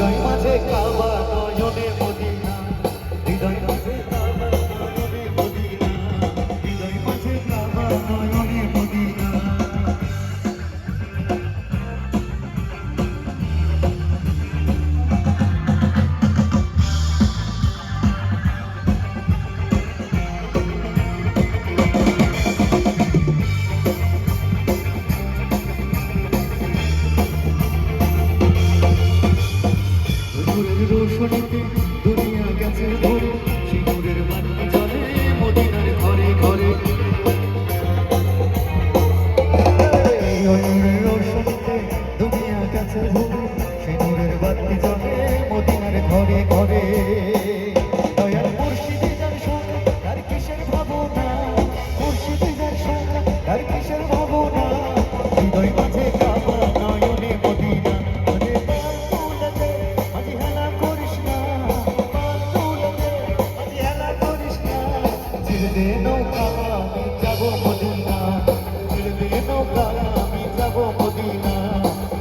হৃদয় মাঝে কাবা নয়নে মদিনা, হৃদয় মাঝে কাবা নয়নে মদিনা, হৃদয় মাঝে কাবা নয়নে মদিনা। রোশনীতে দুনিয়া গেছে ভরে, সিঁদুরের বাতি জ্বলে মদিনার ঘরে ঘরে। রোশনীতে দুনিয়া গেছে ভরে, সিঁদুরের বাতি জ্বলে মদিনার ঘরে ঘরে। দয়াল মুর্শিদে যার সঙ্গে তার কিসের ভাবনা, মুর্শিদে যার সঙ্গে তার কিসের ভাবনা। হৃদয় মাঝে কাবা নয়নে মদিনা, ওরে পাল তুলতে আজি হেলা করিস না, পাল তুলতে আজি হেলা করিস না। ছেড়ে দে নৌকা আমি যাবো মদিনা, ছেড়ে দে নৌকা আমি যাবো মদিনা,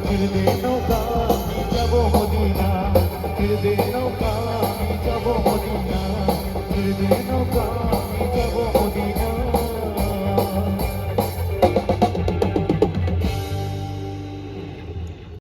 ছেড়ে দে নৌকা আমি যাবো মদিনা, ছেড়ে দে নৌকা আমি যাবো মদিনা, ছেড়ে দে নৌকা।